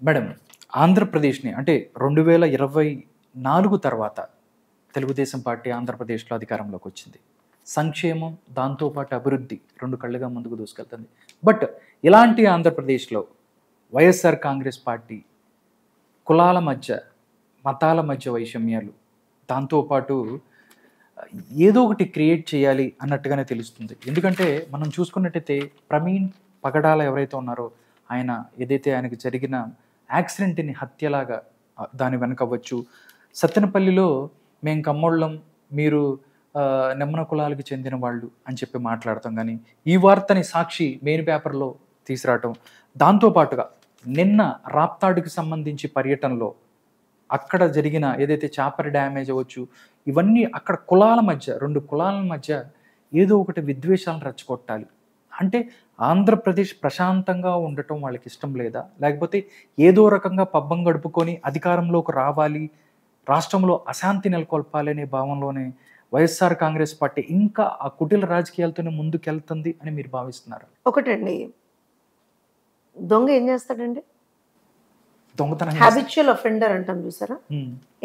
Madam, ఆంధ్రప్రదేశ్‌ని అంటే 2024 తర్వాత తెలుగుదేశం పార్టీ ఆంధ్రప్రదేశ్‌లో అధికారంలోకొచ్చింది. సంక్షేమం, దాంతో పాటు అభివృద్ధి 2 కళ్ళుగా ముందుకు దూసుకెళ్తుంది. బట్ ఇలాంటి ఆంధ్రప్రదేశ్‌లో వైఎస్ఆర్ కాంగ్రెస్ పార్టీ కులాల మధ్య, మతాల మధ్య వైషమ్యాలు, దాంతో పాటు ఏదో ఒకటి క్రియేట్ చేయాలి అన్నట్టుగానే తెలుస్తుంది. ఎందుకంటే మనం చూసుకున్నట్టయితే ప్రవీణ్ పగడాల ఎవరైతే ఉన్నారో ఆయన ఏదైతే ఆయనకి జరిగిన యాక్సిడెంట్‌ని హత్యలాగా దాని వెనక అవ్వచ్చు. సత్తెనపల్లిలో మేము కమ్మోళ్ళం, మీరు నెమ్మన కులాలకు చెందిన వాళ్ళు అని చెప్పి మాట్లాడతాం గానీ, ఈ వార్తని సాక్షి మెయిన్ పేపర్‌లో తీసుకురావటం. దాంతో పాటుగా నిన్న రాప్తాడుకి సంబంధించి పర్యటనలో అక్కడ జరిగిన ఏదైతే చాపర్ డ్యామేజ్ అవ్వచ్చు, ఇవన్నీ అక్కడ కులాల మధ్య 2 కులాల మధ్య ఏదో ఒకటి విద్వేషాలను రెచ్చగొట్టాలి. అంటే ఆంధ్రప్రదేశ్ ప్రశాంతంగా ఉండటం వాళ్ళకి ఇష్టం లేదా? లేకపోతే ఏదో రకంగా పబ్బం గడుపుకొని అధికారంలోకి రావాలి, రాష్ట్రంలో అశాంతి నెలకొల్పాలనే భావనలోనే వైఎస్ఆర్ కాంగ్రెస్ పార్టీ ఇంకా ఆ కుటిల రాజకీయాలతోనే ముందుకెళ్తుంది అని మీరు భావిస్తున్నారు? ఒకటండి, దొంగ ఏం చేస్తాడండి? దొంగతనం హ్యాబిచువల్ అఫెండర్ అంటాం చూసారా,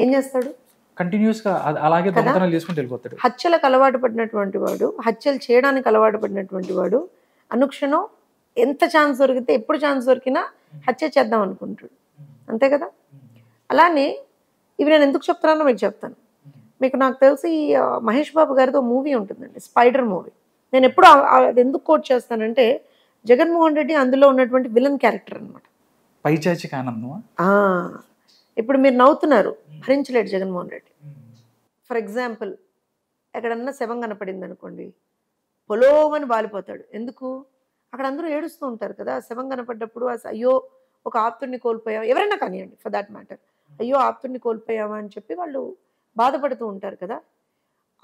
ఏం చేస్తాడు? కంటిన్యూస్‌గా అలాగే దొంగతనాలు చేసుకుంటూ వెళ్ళిపోతాడు. హత్యలకు అలవాటు పడినటువంటి వాడు, హత్యలు చేయడానికి అలవాటు పడినటువంటి వాడు అనుక్షణం ఎంత ఛాన్స్ దొరికితే, ఎప్పుడు ఛాన్స్ దొరికినా హత్య చేద్దాం అనుకుంటాడు. అంతే కదా? అలానే ఇవి నేను ఎందుకు చెప్తున్నానో మీకు చెప్తాను. మీకు నాకు తెలిసి మహేష్ బాబు గారితో మూవీ ఉంటుందండి, స్పైడర్ మూవీ. నేను ఎప్పుడు అది ఎందుకు కోట్ చేస్తానంటే, జగన్మోహన్ రెడ్డి అందులో ఉన్నటువంటి విలన్ క్యారెక్టర్ అనమాట. పైచాచిక ఆనందమా? ఇప్పుడు మీరు నవ్వుతున్నారు, భరించలేడు జగన్మోహన్ రెడ్డి. ఫర్ ఎగ్జాంపుల్, ఎక్కడన్నా శవం కనపడింది అనుకోండి, పొలోమని బాలిపోతాడు. ఎందుకు? అక్కడ అందరూ ఏడుస్తూ ఉంటారు కదా శవం కనపడ్డప్పుడు. అయ్యో ఒక ఆప్తుడిని కోల్పోయాం, ఎవరైనా కానివ్వండి ఫర్ దాట్ మ్యాటర్, అయ్యో ఆప్తుడిని కోల్పోయామా అని చెప్పి వాళ్ళు బాధపడుతూ ఉంటారు కదా.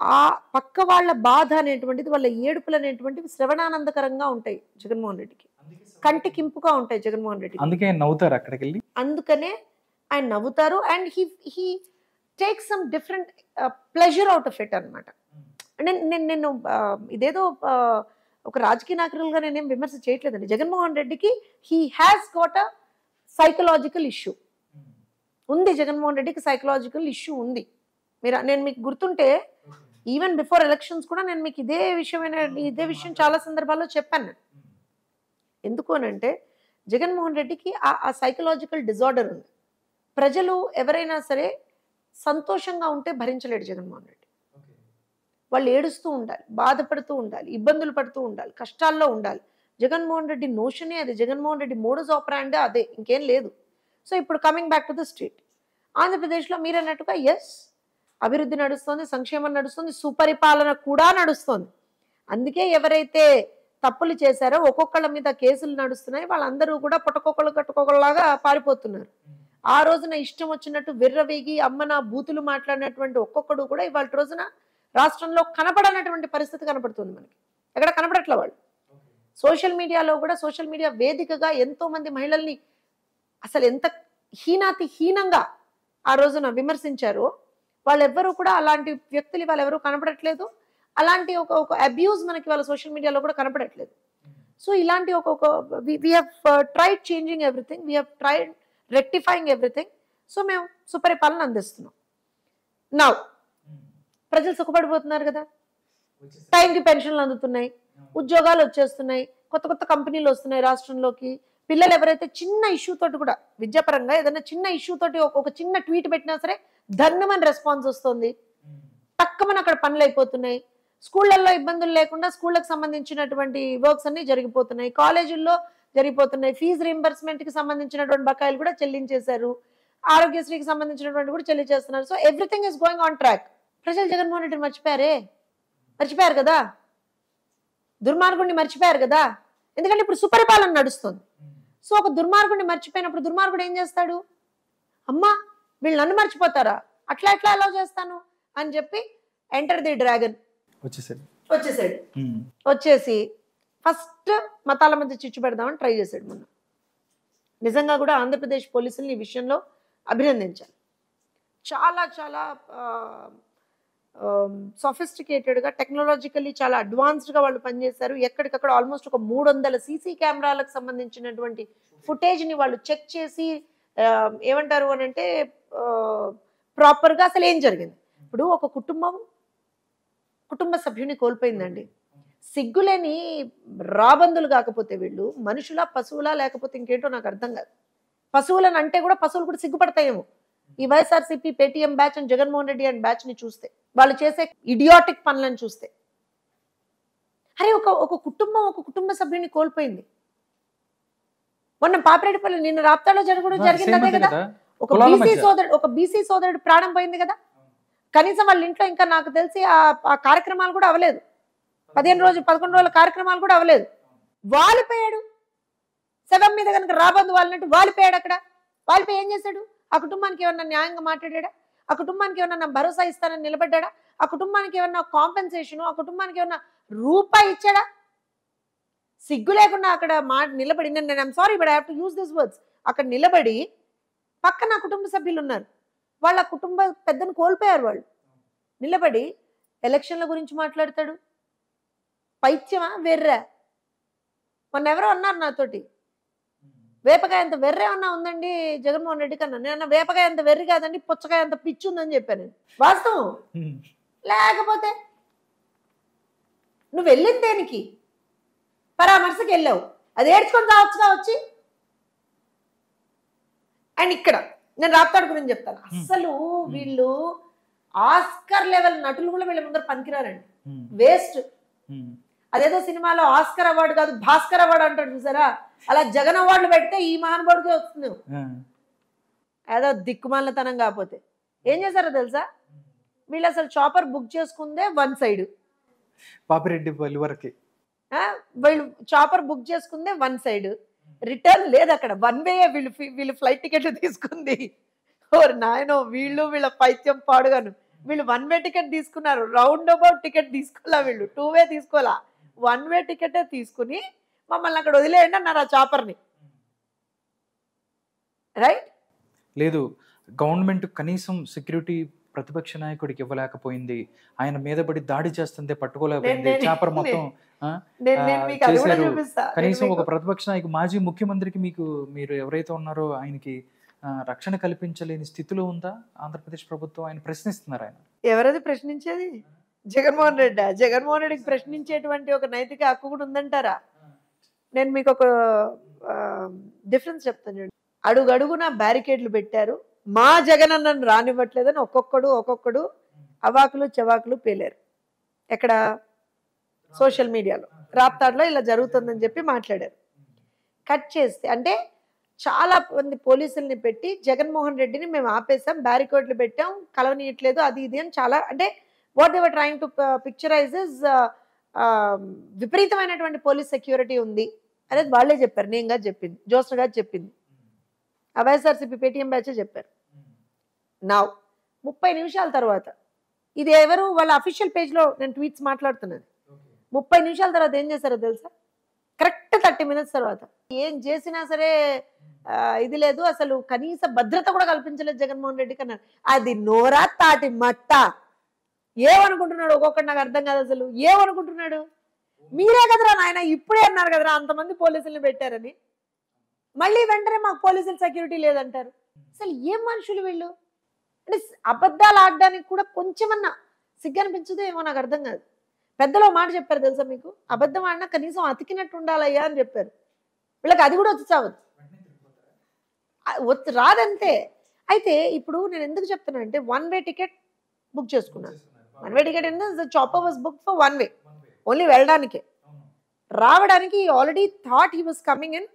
ఆ పక్క వాళ్ళ బాధ అనేటువంటిది, వాళ్ళ ఏడుపులు అనేటువంటివి శ్రవణానందకరంగా ఉంటాయి జగన్మోహన్ రెడ్డికి, కంటికి ఇంపుగా ఉంటాయి జగన్మోహన్ రెడ్డి. అందుకే నవ్వుతారు అక్కడికి వెళ్ళి. అందుకనే ఆయన నవ్వుతారు. And he takes some different pleasure out of it అనమాట. నేను ఇదేదో ఒక రాజకీయ నాయకులుగా నేనేం విమర్శ చేయట్లేదండి. జగన్మోహన్ రెడ్డికి he has got a psychological issue ఉంది. జగన్మోహన్ రెడ్డికి సైకలాజికల్ ఇష్యూ ఉంది. నేను మీకు గుర్తుంటే ఈవెన్ బిఫోర్ ఎలక్షన్స్ కూడా నేను మీకు ఇదే విషయం చాలా సందర్భాల్లో చెప్పాను. ఎందుకు అనంటే, జగన్మోహన్ రెడ్డికి ఆ సైకలాజికల్ డిజార్డర్ ఉంది. ప్రజలు ఎవరైనా సరే సంతోషంగా ఉంటే భరించలేడు జగన్మోహన్ రెడ్డి. వాళ్ళు ఏడుస్తూ ఉండాలి, బాధపడుతూ ఉండాలి, ఇబ్బందులు పడుతూ ఉండాలి, కష్టాల్లో ఉండాలి. జగన్మోహన్ రెడ్డి నోషనే అది, జగన్మోహన్ రెడ్డి మోడస్ ఆపరాండే అదే, ఇంకేం లేదు. సో ఇప్పుడు coming back to the state, ఆంధ్రప్రదేశ్లో మీరు అన్నట్టుగా ఎస్, అభివృద్ధి నడుస్తుంది, సంక్షేమం నడుస్తుంది, సుపరిపాలన కూడా నడుస్తుంది. అందుకే ఎవరైతే తప్పులు చేశారో ఒక్కొక్కళ్ళ మీద కేసులు నడుస్తున్నాయి, వాళ్ళందరూ కూడా పుట్టకొక్కలు కట్టుకోకలాగా పారిపోతున్నారు. ఆ రోజున ఇష్టం వచ్చినట్టు విర్రవేగి అమ్మన బూతులు మాట్లాడినటువంటి ఒక్కొక్కడు కూడా ఇవాళ రోజున రాష్ట్రంలో కనపడనటువంటి పరిస్థితి కనపడుతుంది మనకి. ఎక్కడ కనపడట్ల వాళ్ళు. సోషల్ మీడియాలో కూడా, సోషల్ మీడియా వేదికగా ఎంతో మంది మహిళల్ని అసలు ఎంత హీనంగా ఆ రోజున విమర్శించారో వాళ్ళెవ్వరూ కూడా, అలాంటి వ్యక్తులు వాళ్ళు ఎవరూ కనపడట్లేదు. అలాంటి ఒక అబ్యూజ్ మనకి వాళ్ళ సోషల్ మీడియాలో కూడా కనపడట్లేదు. సో ఇలాంటి we have tried changing everything, we have tried rectifying everything. So మేము సుపరిపాలన అందిస్తున్నాం. నౌ ప్రజలు సుఖపడిపోతున్నారు కదా, టైంకి పెన్షన్లు అందుతున్నాయి, ఉద్యోగాలు వచ్చేస్తున్నాయి, కొత్త కొత్త కంపెనీలు వస్తున్నాయి రాష్ట్రంలోకి. పిల్లలు ఎవరైతే చిన్న ఇష్యూ తోటి కూడా, విద్యాపరంగా ఏదైనా చిన్న ఇష్యూ తోటి ఒక చిన్న ట్వీట్ పెట్టినా సరే ధన్యమైన రెస్పాన్స్ వస్తుంది, తక్కువని అక్కడ పనులు అయిపోతున్నాయి. స్కూళ్ళల్లో ఇబ్బందులు లేకుండా స్కూళ్ళకి సంబంధించినటువంటి వర్క్స్ అన్ని జరిగిపోతున్నాయి, కాలేజీల్లో జరిగిపోతున్నాయి. ఫీజు రీంబర్స్మెంట్కి సంబంధించినటువంటి బకాయిలు కూడా చెల్లించేశారు, ఆరోగ్యశ్రీకి సంబంధించినటువంటి కూడా చెల్లించేస్తున్నారు. So everything is going on track. ప్రజలు జగన్మోహన్ రెడ్డిని మర్చిపోయారు కదా, దుర్మార్గుడిని మర్చిపోయారు కదా. ఎందుకంటే ఇప్పుడు సుపరిపాలన నడుస్తుంది. సో ఒక దుర్మార్గుడిని మర్చిపోయినప్పుడు దుర్మార్గుడు ఏం చేస్తాడు? అమ్మా వీళ్ళు నన్ను మర్చిపోతారా, అట్లా ఎట్లా అలౌ చేస్తాను అని చెప్పి ఎంటర్ ది డ్రాగన్ వచ్చేసాడు. వచ్చేసి ఫస్ట్ మతాల మధ్య చిచ్చు పెడదామని ట్రై చేశాడు. మొన్న నిజంగా కూడా ఆంధ్రప్రదేశ్ పోలీసుల్ని ఈ విషయంలో అభినందించాలి. చాలా చాలా సొఫిస్టికేటెడ్గా, టెక్నాలజికల్లీ చాలా అడ్వాన్స్డ్గా వాళ్ళు పనిచేశారు. ఎక్కడికక్కడ ఆల్మోస్ట్ ఒక 300 సీసీ కెమెరాలకు సంబంధించినటువంటి ఫుటేజ్ని వాళ్ళు చెక్ చేసి ఏమంటారు అని అంటే ప్రాపర్గా అసలు ఏం జరిగింది. ఇప్పుడు ఒక కుటుంబ సభ్యుని కోల్పోయిందండి. సిగ్గులేని రాబందులు కాకపోతే వీళ్ళు మనుషులా పశువులా లేకపోతే ఇంకేంటో నాకు అర్థం కాదు. పశువులను అంటే కూడా పశువులు కూడా సిగ్గుపడతాయేమో. ఈ YSRCP Paytm batch and Jaganmohan Reddy and బ్యాచ్ని చూస్తే, వాళ్ళు చేసే ఇడియాటిక్ పనులను చూస్తే, అరే ఒక కుటుంబ సభ్యుని కోల్పోయింది. మొన్న పాపిరెడ్డిపల్లి నిన్న రాప్తాడులో జరిగింది అదే కదా. ఒక బీసీ సోదరుడు ప్రాణం పోయింది కదా. కనీసం వాళ్ళ ఇంట్లో ఇంకా నాకు తెలిసి ఆ కార్యక్రమాలు కూడా అవ్వలేదు. 11 రోజుల కార్యక్రమాలు కూడా అవ్వలేదు. వాలిపోయాడు. శవం మీద కనుక రాబందు వాళ్ళనట్టు వాలిపోయాడు. అక్కడ వాలిపోయి ఏం చేశాడు? ఆ కుటుంబానికి ఏమన్నా న్యాయంగా మాట్లాడా? ఆ కుటుంబానికి ఏమన్నా భరోసా ఇస్తానని నిలబడ్డా? ఆ కుటుంబానికి ఏమన్నా కాంపెన్సేషన్, ఆ కుటుంబానికి ఏమన్నా రూపాయి ఇచ్చాడా? సిగ్గు లేకుండా అక్కడ నిలబడి, నేను I'm sorry but I have to use this words, అక్కడ నిలబడి పక్కన కుటుంబ సభ్యులు ఉన్నారు, వాళ్ళ కుటుంబ పెద్దను కోల్పోయారు. వాళ్ళు నిలబడి ఎలక్షన్ల గురించి మాట్లాడతాడు. పైత్యమా వెర్రా? మొన్న ఎవరో అన్నారు నాతోటి, వేపకాయ అంత వెర్రే అన్నా ఉందండి జగన్మోహన్ రెడ్డి కన్నా. నేను వేపకాయ అంత వెర్రి కాదండి, పుచ్చకాయ అంత పిచ్చి ఉందని చెప్పాను. వాస్తవం. లేకపోతే నువ్వు వెళ్ళింది దేనికి? పరామర్శకి వెళ్ళావు, అది ఏడ్చుకొని రావచ్చుగా వచ్చి. అండ్ ఇక్కడ నేను రాప్తాడు గురించి చెప్తాను. అసలు వీళ్ళు ఆస్కర్ లెవెల్ నటులు కూడా వీళ్ళ ముందర పనికిరారండి. వేస్ట్. అదేదో సినిమాలో ఆస్కర్ అవార్డు కాదు భాస్కర్ అవార్డు అంటాడు చూసారా, అలా జగన్ అవార్డులు పెడితే ఈ మహానుభావుడికే వస్తుంది. ఏదో దిక్కుమాలతనం కాకపోతే ఏం చేశారో తెలుసా? వీళ్ళు అసలు చాపర్ బుక్ చేసుకుందే 1 సైడ్. పాపిరెడ్డిపల్లి వరకు వీళ్ళు చాపర్ బుక్ చేసుకుందే 1 సైడ్. రిటర్న్ లేదు అక్కడ, 1 వే. వీళ్ళు ఫ్లైట్ టికెట్లు తీసుకుంది. ఓర్ నాయనో, వీళ్ళ పైత్యం పాడుగాను. వీళ్ళు 1 వే టికెట్ తీసుకున్నారు, రౌండ్ అబౌట్ టికెట్ తీసుకోవాలా. వీళ్ళు 2 వే తీసుకోవాలా, 1 వే టికెటే తీసుకుని మమ్మల్ని అక్కడ వదిలేయండి అన్నారు ఆ చాపర్ని. రైట్? లేదు, గవర్నమెంట్ కనీసం సెక్యూరిటీ ప్రతిపక్ష నాయకుడికి ఇవ్వలేకపోయింది, ఆయన మీద పడి దాడి చేస్తుంటే పట్టుకోలేకపోయింది, చాపర్ మొత్తం చేశారు. కనీసం ఒక ప్రతిపక్ష నాయకు మాజీ ముఖ్యమంత్రికి మీరు ఎవరైతే ఉన్నారో ఆయనకి రక్షణ కల్పించలేని స్థితిలో ఉందా ఆంధ్రప్రదేశ్ ప్రభుత్వం? ఆయన ప్రశ్నిస్తున్నారు. ఆయన ఎవరది ప్రశ్నించేది? జగన్మోహన్ రెడ్డి. జగన్మోహన్ రెడ్డికి ప్రశ్నించేటువంటి ఒక నైతిక హక్కు కూడా ఉందంటారా? నేను మీకు ఒక డిఫరెన్స్ చెప్తాను చూడండి. అడుగడుగున బ్యారికేడ్లు పెట్టారు, మా జగనన్నను రానివ్వట్లేదని ఒక్కొక్కడు అవాకులు చెవాకులు పేలారు. ఎక్కడ? సోషల్ మీడియాలో. రాప్తాడులో ఇలా జరుగుతుందని చెప్పి మాట్లాడారు. కట్ చేస్తే అంటే చాలా మంది పోలీసుల్ని పెట్టి జగన్మోహన్ రెడ్డిని మేము ఆపేసాం, బ్యారికేడ్లు పెట్టాం, కలవనీయట్లేదు, అది ఇది అని చాలా, అంటే what they were trying to picturise is విపరీతమైనటువంటి పోలీస్ సెక్యూరిటీ ఉంది అనేది వాళ్ళే చెప్పారు. నేను గారు చెప్పింది, జోస్న గారు చెప్పింది, ఆ వైఎస్ఆర్సీపీ పేటీఎం బ్యాచే చెప్పారు. నా 30 నిమిషాల తర్వాత ఇది ఎవరు వాళ్ళ అఫీషియల్ పేజ్లో నేను ట్వీట్స్ మాట్లాడుతున్నాను. 30 నిమిషాల తర్వాత ఏం చేశారో తెలుసా? కరెక్ట్ 30 మినిట్స్ తర్వాత ఏం చేసినా సరే ఇది లేదు, అసలు కనీస భద్రత కూడా కల్పించలేదు జగన్మోహన్ రెడ్డికి అన్నారు. అది నోరా తాటి మట్ట. ఏమనుకుంటున్నాడు ఒక్కొక్కటి నాకు అర్థం కాదు. అసలు ఏమనుకుంటున్నాడు? మీరే కదరా నాయన ఇప్పుడే అన్నారు కదరా అంతమంది పోలీసుల్ని పెట్టారని, మళ్ళీ వెంటనే మాకు పోలీసులు సెక్యూరిటీ లేదంటారు. అసలు ఏం మనుషులు వీళ్ళు? అంటే అబద్ధాలు ఆడడానికి కూడా కొంచెమన్నా సిగ్గు అనిపించదు ఏమో, నాకు అర్థం కాదు. పెద్దలో మాట చెప్పారు తెలుసా మీకు? అబద్ధం ఆడినా కనీసం అతికినట్టు ఉండాలయ్యా అని చెప్పారు. వీళ్ళకి అది కూడా వచ్చి చావద్దు, రాదంతే. అయితే ఇప్పుడు నేను ఎందుకు చెప్తున్నా అంటే 1 వే టికెట్ బుక్ చేసుకున్నాను. 1 వే టికెట్ అంటే chopper was book for 1 way only, వెళ్ళడానికే. రావడానికి already thought he was coming in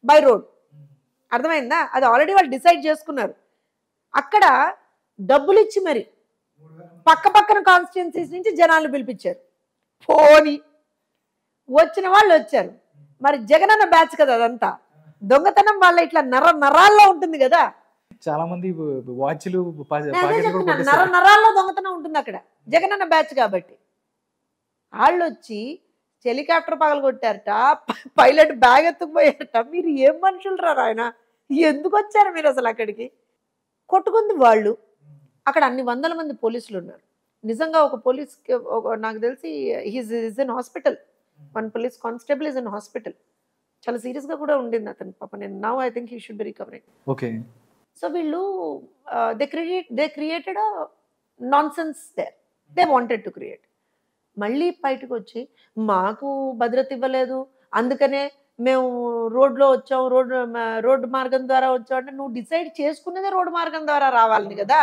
by road. అర్థమైందా? అది ఆల్రెడీ వాళ్ళు డిసైడ్ చేసుకున్నారు. అక్కడ డబ్బులు ఇచ్చి మరి పక్కన కాన్స్టిట్యున్సీస్ నుంచి జనాలు పిలిపించారు. పోనీ వచ్చిన వాళ్ళు వచ్చారు. మరి జగనన్న బ్యాచ్ కదా అదంతా, దొంగతనం వాళ్ళ ఇట్లా నరాల్లో ఉంటుంది కదా. చాలా మంది వాచ్లు నరాల్లో దొంగతనం ఉంటుంది అక్కడ, జగనన్న బ్యాచ్ కాబట్టి. వాళ్ళు వచ్చి హెలికాప్టర్ పగలగొట్టారట, పైలట్ బ్యాగ్ ఎత్తుకుపోయారట. మీరు ఏం మనుషులు రా ఆయన, ఎందుకు వచ్చారు మీరు అసలు అక్కడికి? కొట్టుకుంది వాళ్ళు. అక్కడ అన్ని వందల మంది పోలీసులు ఉన్నారు. నిజంగా ఒక పోలీస్, నాకు తెలిసి is in hospital, 1 police constable is in hospital. చాలా సీరియస్గా కూడా ఉండింది అతను పాప. నేను now I think he should be recovering. Okay. So వీళ్ళు they created a nonsense there. They wanted to create. మళ్ళీ బయటకు వచ్చి మాకు భద్రత ఇవ్వలేదు, అందుకనే మేము రోడ్లో వచ్చాం, రోడ్డు మార్గం ద్వారా వచ్చాం అంటే నువ్వు డిసైడ్ చేసుకున్నదే రోడ్డు మార్గం ద్వారా రావాలని కదా.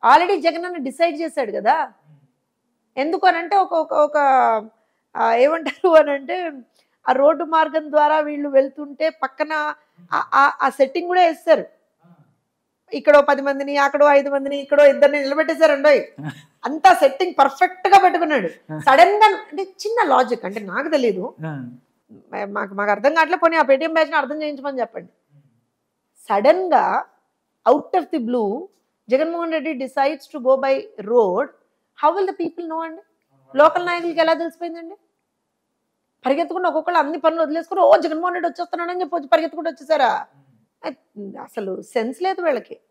ఆల్రెడీ జగన్ అన్న డిసైడ్ చేశాడు కదా. ఎందుకు అనంటే ఒక ఒక ఒక ఏమంటారు అని అంటే ఆ రోడ్డు మార్గం ద్వారా వీళ్ళు వెళ్తుంటే పక్కన ఆ సెట్టింగ్ కూడా వేస్తారు. ఇక్కడో 10 మందిని, అక్కడో 5 మందిని, ఇక్కడో 2 నిలబెట్టేశారండి. అంతా సెట్టింగ్ పర్ఫెక్ట్ గా పెట్టుకున్నాడు. సడన్ గా అంటే చిన్న లాజిక్ అంటే నాకు తెలియదు, మాకు అర్థం కావట్లే, పోనీ ఆ పేటీఎం బ్యాచ్ ని అర్థం చేయించమని చెప్పండి. సడన్ గా out of the blue Jaganmohan Reddy decides to go by road. How will the people know అండి? లోకల్ నాయకులకి ఎలా తెలిసిపోయిందండి? పరిగెత్తుకుంటూ ఒక్కొక్కళ్ళు అన్ని పనులు వదిలేసుకుని ఓ జగన్మోహన్ రెడ్డి వచ్చేస్తున్నాడని చెప్పి పరిగెత్తుకుంటూ వచ్చేసారా? అసలు సెన్స్ లేదు వీళ్ళకి.